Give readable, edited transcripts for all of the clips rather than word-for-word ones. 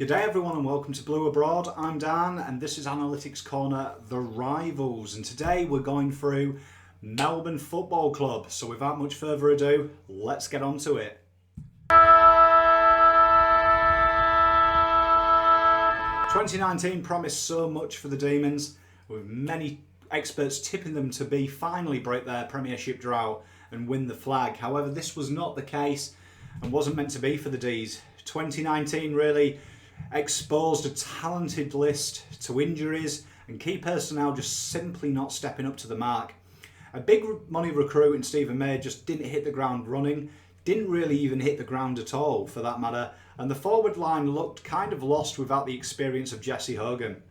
Good day everyone and welcome to Blue Abroad. I'm Dan and this is Analytics Corner, The Rivals, and today we're going through Melbourne Football Club. So without much further ado, let's get on to it. 2019 promised so much for the Demons, with many experts tipping them to finally break their Premiership drought and win the flag. However, this was not the case and wasn't meant to be for the Dees. 2019 really exposed a talented list to injuries and key personnel just simply not stepping up to the mark. A big money recruit in Stephen May just didn't hit the ground running, didn't really even hit the ground at all for that matter, and the forward line looked kind of lost without the experience of Jesse Hogan.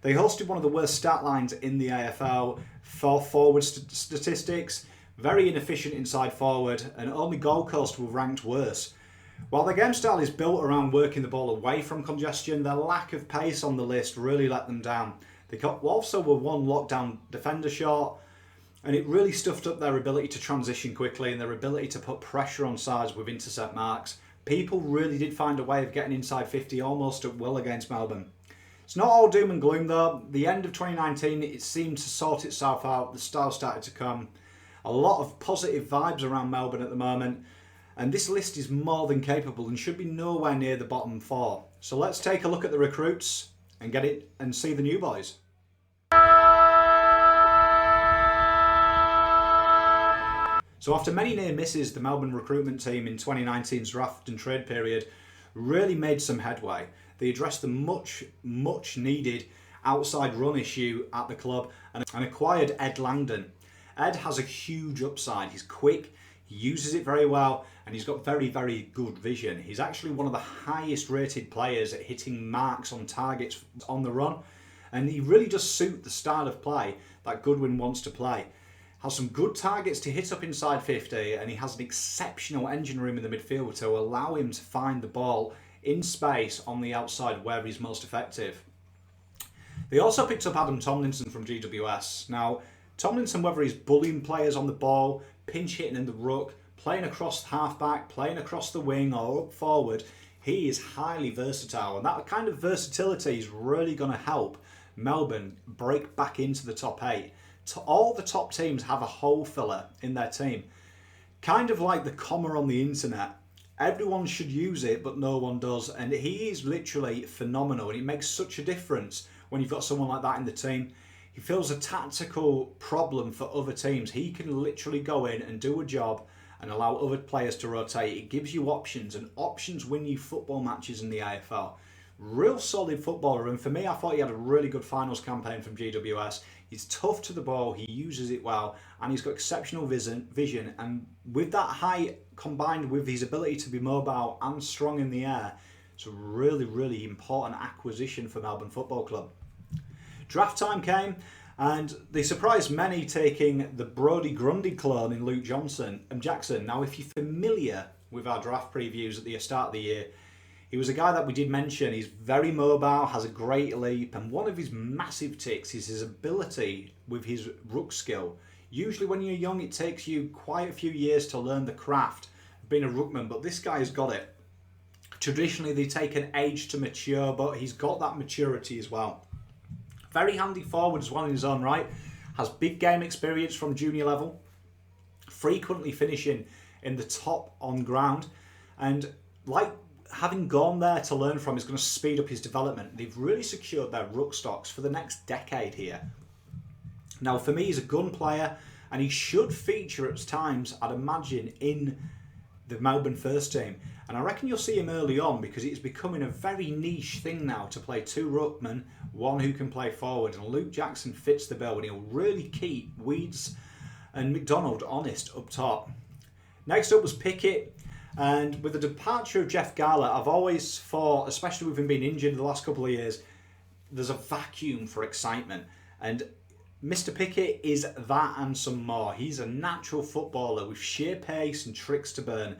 They hosted one of the worst stat lines in the AFL for forward statistics, very inefficient inside forward, and only Gold Coast were ranked worse. While their game style is built around working the ball away from congestion, their lack of pace on the list really let them down. They also were one lockdown defender short, and it really stuffed up their ability to transition quickly and their ability to put pressure on sides with intercept marks. People really did find a way of getting inside 50 almost at will against Melbourne. It's not all doom and gloom though. The end of 2019, it seemed to sort itself out. The style started to come. A lot of positive vibes around Melbourne at the moment. And this list is more than capable and should be nowhere near the bottom four. So let's take a look at the recruits and get it and see the new boys. So after many near misses, the Melbourne recruitment team in 2019's draft and trade period really made some headway. They addressed the much needed outside run issue at the club and acquired Ed Langdon. Ed has a huge upside. He's quick, he uses it very well, and he's got very, very good vision. He's actually one of the highest rated players at hitting marks on targets on the run, and he really does suit the style of play that Goodwin wants to play. Has some good targets to hit up inside 50, and he has an exceptional engine room in the midfield to allow him to find the ball in space on the outside where he's most effective. They also picked up Adam Tomlinson from GWS. Now, Tomlinson, whether he's bullying players on the ball, pinch hitting in the ruck, playing across the halfback, playing across the wing or up forward, he is highly versatile, and that kind of versatility is really going to help Melbourne break back into the top 8. All the top teams have a hole filler in their team, kind of like the comma on the internet. Everyone should use it, but no one does, and he is literally phenomenal, and it makes such a difference when you've got someone like that in the team. He fills a tactical problem for other teams. He can literally go in and do a job and allow other players to rotate. It gives you options, and options win you football matches in the AFL. Real solid footballer, and for me, I thought he had a really good finals campaign from GWS. He's tough to the ball, he uses it well, and he's got exceptional vision. And with that height combined with his ability to be mobile and strong in the air, it's a really, really important acquisition for Melbourne Football Club. Draft time came, and they surprised many taking the Brodie Grundy clone in Luke Jackson. Now, if you're familiar with our draft previews at the start of the year, he was a guy that we did mention. He's very mobile, has a great leap, and one of his massive ticks is his ability with his ruck skill. Usually when you're young, it takes you quite a few years to learn the craft of being a ruckman, but this guy's got it. Traditionally, they take an age to mature, but he's got that maturity as well. Very handy forward as well in his own right, has big game experience from junior level, frequently finishing in the top on ground, and like having gone there to learn from is going to speed up his development. They've really secured their ruck stocks for the next decade here. Now, for me, he's a gun player, and he should feature at times, I'd imagine, in the Melbourne first team. And I reckon you'll see him early on because it's becoming a very niche thing now to play two ruckmen, one who can play forward. And Luke Jackson fits the bill, and he'll really keep Weeds and McDonald honest up top. Next up was Pickett. And with the departure of Jeff Garlett, I've always thought, especially with him being injured the last couple of years, there's a vacuum for excitement. And Mr. Pickett is that and some more. He's a natural footballer with sheer pace and tricks to burn.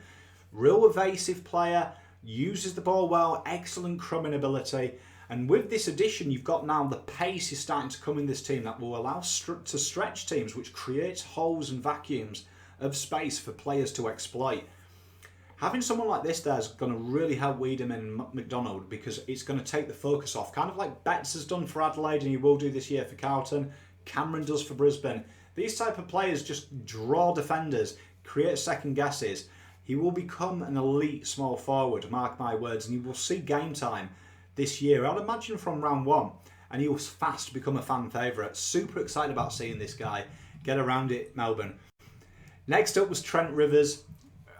Real evasive player, uses the ball well, excellent crumbing ability. And with this addition, you've got now the pace is starting to come in this team that will allow to stretch teams, which creates holes and vacuums of space for players to exploit. Having someone like this there is going to really help Wiedemann and McDonald, because it's going to take the focus off. Kind of like Betts has done for Adelaide and he will do this year for Carlton. Cameron does for Brisbane. These type of players just draw defenders, create second guesses. He will become an elite small forward, mark my words, and you will see game time this year, I'd imagine from round one, and he will fast become a fan favourite. Super excited about seeing this guy get around it, Melbourne. Next up was Trent Rivers,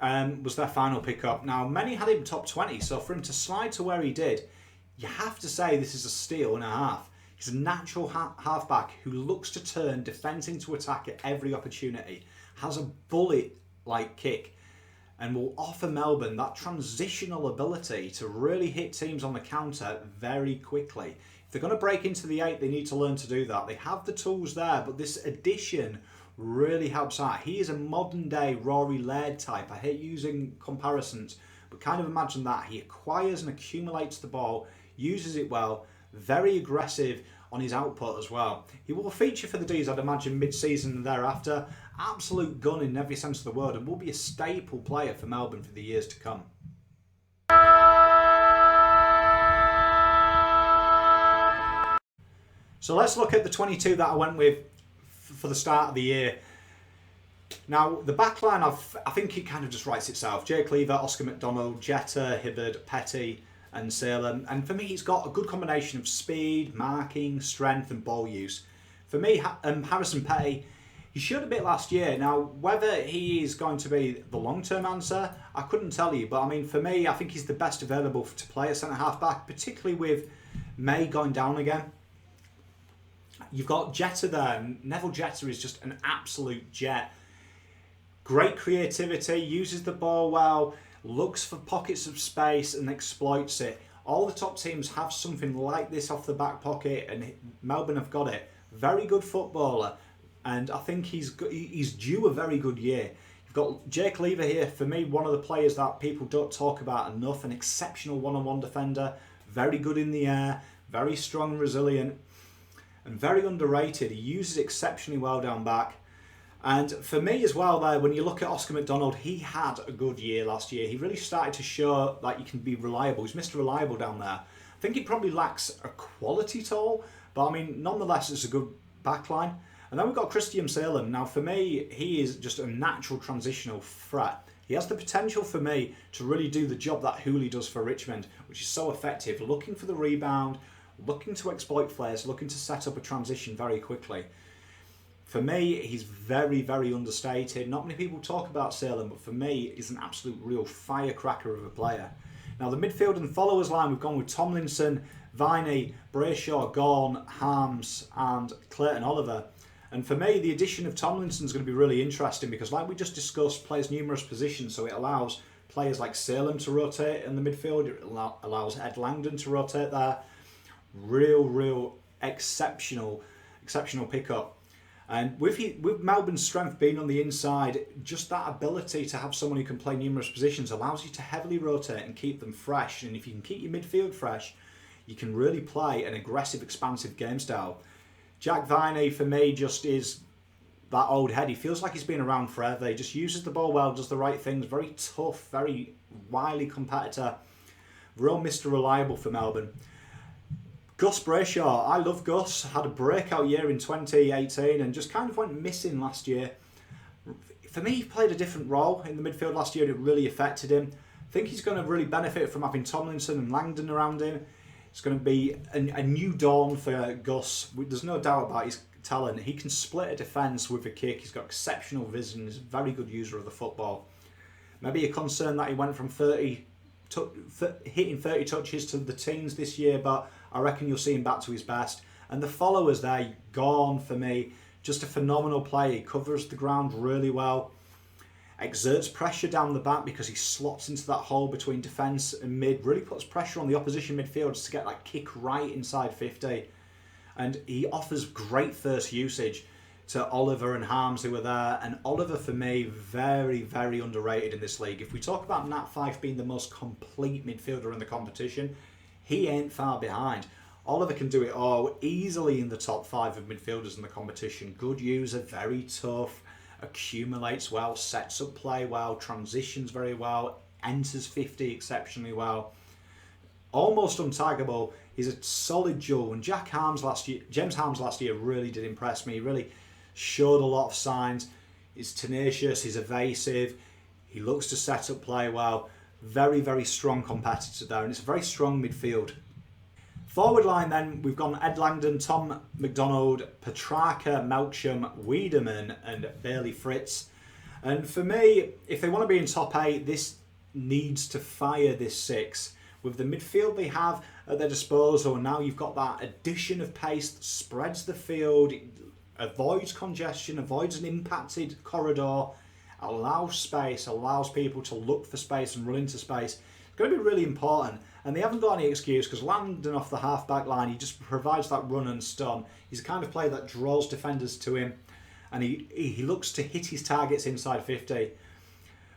was their final pickup. Now, many had him top 20, so for him to slide to where he did, you have to say this is a steal and a half. He's a natural halfback who looks to turn defence into attack at every opportunity, has a bullet-like kick, and will offer Melbourne that transitional ability to really hit teams on the counter very quickly. If they're going to break into the 8, they need to learn to do that. They have the tools there, but this addition really helps out. He is a modern day Rory Laird type. I hate using comparisons, but kind of imagine that. He acquires and accumulates the ball, uses it well, very aggressive on his output as well. He will feature for the Dees, I'd imagine, mid-season and thereafter. Absolute gun in every sense of the word, and will be a staple player for Melbourne for the years to come. So let's look at the 22 that I went with for the start of the year. Now, the backline, I think it kind of just writes itself. Jay Cleaver, Oscar McDonald, Jetta, Hibberd, Petty and Salem. And for me, he's got a good combination of speed, marking, strength and ball use. For me, Harrison Petty, he showed a bit last year. Now, whether he is going to be the long-term answer, I couldn't tell you. But I mean, for me, I think he's the best available to play at centre-half-back, particularly with May going down again. You've got Jetta there. Neville Jetta is just an absolute jet. Great creativity, uses the ball well, looks for pockets of space and exploits it. All the top teams have something like this off the back pocket, and Melbourne have got it. Very good footballer, and I think he's due a very good year. You've got Jay Cleaver here, for me, one of the players that people don't talk about enough. An exceptional one-on-one defender, very good in the air, very strong, resilient, and very underrated. He uses exceptionally well down back. And for me as well there, when you look at Oscar McDonald, he had a good year last year. He really started to show that you can be reliable. He's Mr. Reliable down there. I think he probably lacks a quality toll, but I mean, nonetheless, it's a good backline. And then we've got Christian Salem. Now for me, he is just a natural transitional threat. He has the potential for me to really do the job that Hooley does for Richmond, which is so effective, looking for the rebound, looking to exploit flares, looking to set up a transition very quickly. For me, he's very, very understated. Not many people talk about Salem, but for me, he's an absolute real firecracker of a player. Now, the midfield and followers line, we've gone with Tomlinson, Viney, Brayshaw, Gawn, Harms, and Clayton Oliver. And for me, the addition of Tomlinson is going to be really interesting because, like we just discussed, plays numerous positions, so it allows players like Salem to rotate in the midfield. It allows Ed Langdon to rotate there. Real exceptional pickup. And with Melbourne's strength being on the inside, just that ability to have someone who can play numerous positions allows you to heavily rotate and keep them fresh. And if you can keep your midfield fresh, you can really play an aggressive, expansive game style. Jack Viney, for me, just is that old head. He feels like he's been around forever. He just uses the ball well, does the right things. Very tough, very wily competitor. Real Mr. Reliable for Melbourne. Gus Brayshaw, I love Gus, had a breakout year in 2018 and just kind of went missing last year. For me, he played a different role in the midfield last year and it really affected him. I think he's going to really benefit from having Tomlinson and Langdon around him. It's going to be a new dawn for Gus. There's no doubt about his talent. He can split a defence with a kick. He's got exceptional vision. He's a very good user of the football. Maybe a concern that he went from hitting 30 touches to the teens this year, but I reckon you'll see him back to his best. And the followers there, Gawn for me, just a phenomenal play. He covers the ground really well, exerts pressure down the back because he slots into that hole between defence and mid, really puts pressure on the opposition midfielders to get that kick right inside 50. And he offers great first usage to Oliver and Harms who are there. And Oliver, for me, very, very underrated in this league. If we talk about Nat Fyfe being the most complete midfielder in the competition, he ain't far behind. Oliver can do it all, easily in the top 5 of midfielders in the competition. Good user, very tough, accumulates well, sets up play well, transitions very well, enters 50 exceptionally well. Almost untaggable. He's a solid duel. And James Harms last year really did impress me. He really showed a lot of signs. He's tenacious, he's evasive, he looks to set up play well. Very, very strong competitor there, and it's a very strong midfield. Forward line then, we've gone Ed Langdon, Tom McDonald, Petrarca, Melksham, Wiedemann and Bailey Fritz. And for me, if they want to be in top 8, this needs to fire this 6. With the midfield they have at their disposal, now you've got that addition of pace that spreads the field, avoids congestion, avoids an impacted corridor, allows space, allows people to look for space and run into space. It's going to be really important. And they haven't got any excuse, because Landon off the half-back line, he just provides that run and stun. He's the kind of player that draws defenders to him, and he looks to hit his targets inside 50.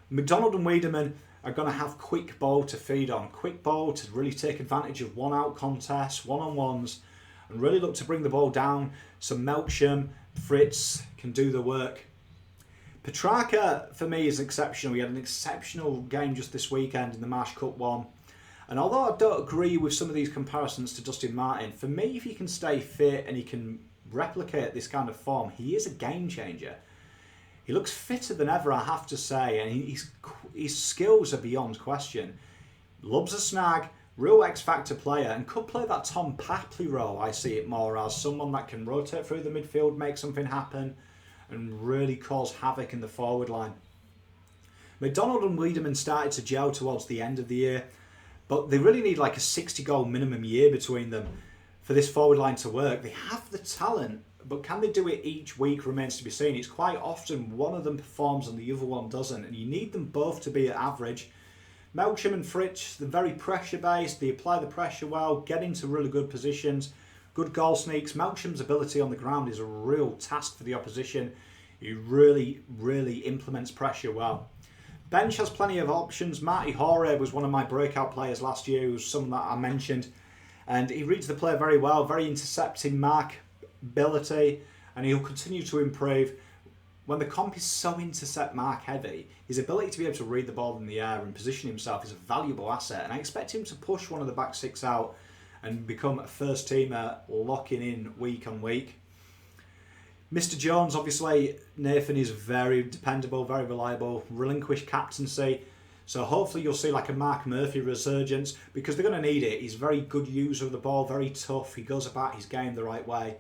McDonald and Wiedemann are going to have quick ball to feed on. Quick ball to really take advantage of one-out contests, one-on-ones, and really look to bring the ball down so Melksham, Fritz can do the work. Petrarca, for me, is exceptional. He had an exceptional game just this weekend in the Marsh Cup 1. And although I don't agree with some of these comparisons to Dustin Martin, for me, if he can stay fit and he can replicate this kind of form, he is a game changer. He looks fitter than ever, I have to say, and his skills are beyond question. Loves a snag, real X-Factor player, and could play that Tom Papley role, I see it more as. Someone that can rotate through the midfield, make something happen, and really cause havoc in the forward line. McDonald and Wiedemann started to gel towards the end of the year, but they really need like a 60-goal minimum year between them for this forward line to work. They have the talent, but can they do it each week remains to be seen. It's quite often one of them performs and the other one doesn't, and you need them both to be at average. Melksham and Fritz, they're very pressure-based. They apply the pressure well, get into really good positions, good goal sneaks. Melksham's ability on the ground is a real task for the opposition. He really, really implements pressure well. Bench has plenty of options. Mattie Hora was one of my breakout players last year, who was someone that I mentioned. And he reads the play very well, very intercepting mark ability, and he'll continue to improve. When the comp is so intercept mark heavy, his ability to be able to read the ball in the air and position himself is a valuable asset. And I expect him to push one of the back 6 out and become a first teamer, locking in week on week. Mr. Jones, obviously, Nathan is very dependable, very reliable, relinquished captaincy. So hopefully you'll see like a Mark Murphy resurgence, because they're going to need it. He's a very good user of the ball, very tough. He goes about his game the right way.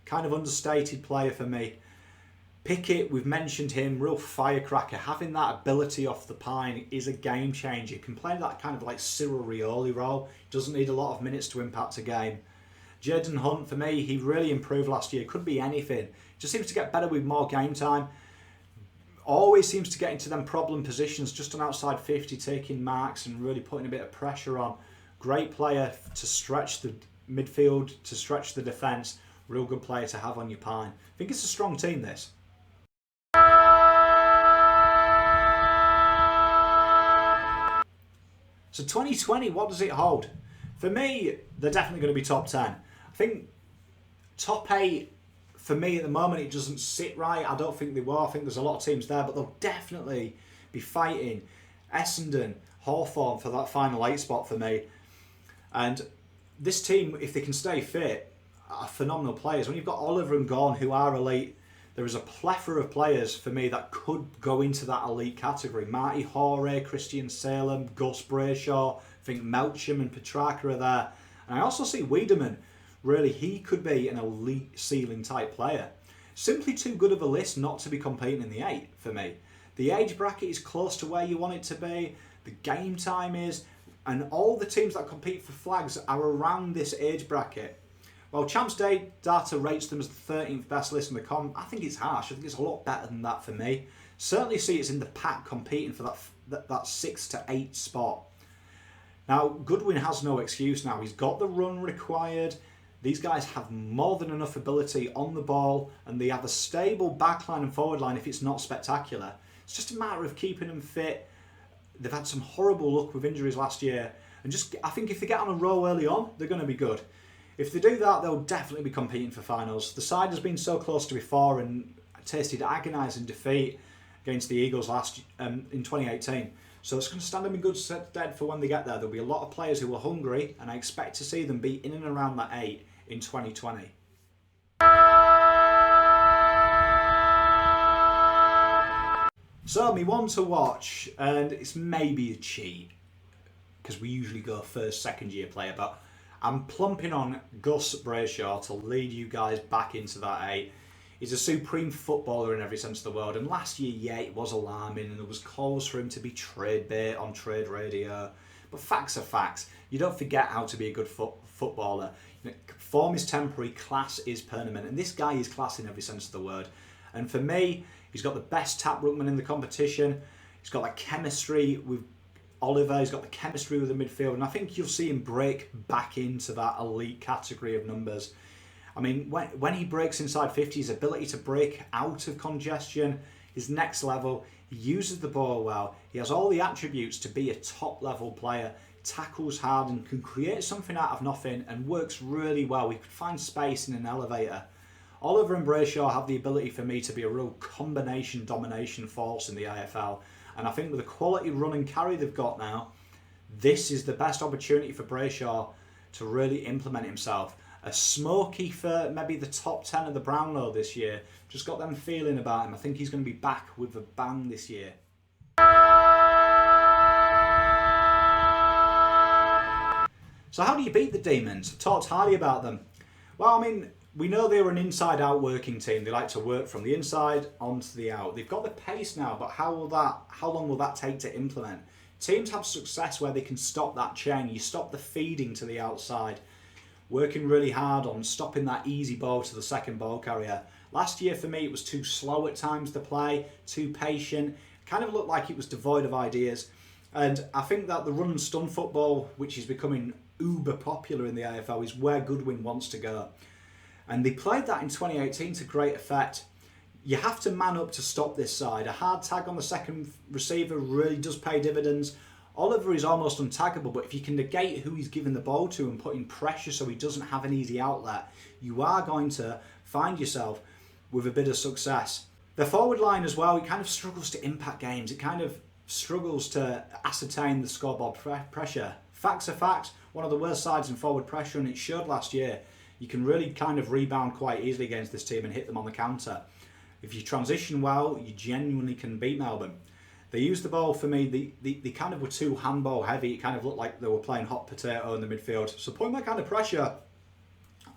Kind of understated player for me. Pickett, we've mentioned him, real firecracker. Having that ability off the pine is a game changer. He can play that kind of like Cyril Rioli role. Doesn't need a lot of minutes to impact a game. Jaden Hunt, for me, he really improved last year. Could be anything. Just seems to get better with more game time. Always seems to get into them problem positions just on outside 50, taking marks and really putting a bit of pressure on. Great player to stretch the midfield, to stretch the defence. Real good player to have on your pine. I think it's a strong team, this. So 2020, what does it hold? For me, they're definitely going to be top 10. I think top 8, for me at the moment, it doesn't sit right. I don't think they will. I think there's a lot of teams there, but they'll definitely be fighting Essendon, Hawthorn for that final 8 spot for me. And this team, if they can stay fit, are phenomenal players. When you've got Oliver and Gorn, who are elite, there is a plethora of players for me that could go into that elite category. Mattie Hora, Christian Salem, Gus Brayshaw, I think Melksham and Petrarca are there. And I also see Wiedemann. Really, he could be an elite ceiling type player. Simply too good of a list not to be competing in the 8 for me. The age bracket is close to where you want it to be. The game time is. And all the teams that compete for flags are around this age bracket. While Champs Day data rates them as the 13th best list in the comp, I think it's harsh. I think it's a lot better than that for me. Certainly see it's in the pack competing for that 6 to 8 spot. Now, Goodwin has no excuse now. He's got the run required. These guys have more than enough ability on the ball, and they have a stable backline and forward line if it's not spectacular. It's just a matter of keeping them fit. They've had some horrible luck with injuries last year, and I think if they get on a roll early on, they're going to be good. If they do that, they'll definitely be competing for finals. The side has been so close to before and tasted agonising defeat against the Eagles in 2018. So it's going to stand them in good stead for when they get there. There'll be a lot of players who are hungry, and I expect to see them be in and around that 8 in 2020. So, me one to watch, and it's maybe a cheat, because we usually go first, second year player, but I'm plumping on Gus Brayshaw to lead you guys back into that 8. He's a supreme footballer in every sense of the word, and last year, yeah, it was alarming, and there was calls for him to be trade bait on trade radio, but facts are facts. You don't forget how to be a good footballer. Form is temporary, class is permanent, and this guy is class in every sense of the word. And for me, he's got the best tap ruckman in the competition. He's got that chemistry with Oliver. He's got the chemistry with the midfield. And I think you'll see him break back into that elite category of numbers. I mean, when he breaks inside 50, his ability to break out of congestion is next level. He uses the ball well. He has all the attributes to be a top-level player. Tackles hard and can create something out of nothing and works really well. He could find space in an elevator. Oliver and Brayshaw have the ability for me to be a real combination domination force in the AFL, and I think with the quality run and carry they've got now, this is the best opportunity for Brayshaw to really implement himself. A smoky for maybe the top 10 of the Brownlow this year. Just got them feeling about him. I think he's going to be back with a bang this year. So how do you beat the Demons? I've talked highly about them. Well, I mean, we know they were an inside-out working team. They like to work from the inside onto the out. They've got the pace now, but how long will that take to implement? Teams have success where they can stop that chain. You stop the feeding to the outside, working really hard on stopping that easy ball to the second ball carrier. Last year for me, it was too slow at times to play, too patient. Kind of looked like it was devoid of ideas. And I think that the run and stun football, which is becoming uber popular in the AFL, is where Goodwin wants to go. And they played that in 2018 to great effect. You have to man up to stop this side. A hard tag on the second receiver really does pay dividends. Oliver is almost untaggable, but if you can negate who he's giving the ball to and putting pressure so he doesn't have an easy outlet, you are going to find yourself with a bit of success. The forward line as well, it kind of struggles to impact games. It kind of struggles to ascertain the scoreboard pressure. Facts are facts, one of the worst sides in forward pressure, and it showed last year. You can really kind of rebound quite easily against this team and hit them on the counter. If you transition well, you genuinely can beat Melbourne. They used the ball for me, they kind of were too handball heavy. It kind of looked like they were playing hot potato in the midfield. So putting that kind of pressure,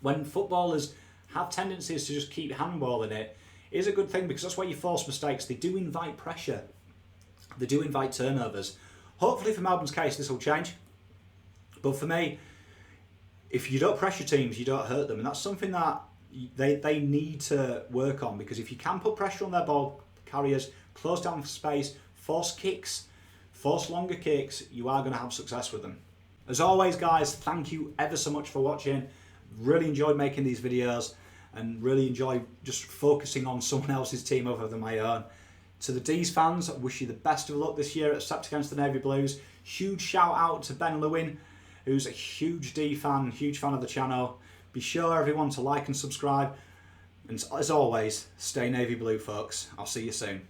when footballers have tendencies to just keep handballing it, is a good thing because that's where you force mistakes. They do invite pressure. They do invite turnovers. Hopefully for Melbourne's case this will change. But for me, if you don't pressure teams, you don't hurt them. And that's something that they need to work on, because if you can put pressure on their ball carriers, close down for space, force kicks, force longer kicks, you are going to have success with them. As always, guys, thank you ever so much for watching. Really enjoyed making these videos and really enjoy just focusing on someone else's team other than my own. To the Dees fans, I wish you the best of luck this year at Sept against the Navy Blues. Huge shout out to Ben Lewin, who's a huge D fan, huge fan of the channel. Be sure everyone to like and subscribe. And as always, stay Navy Blue, folks. I'll see you soon.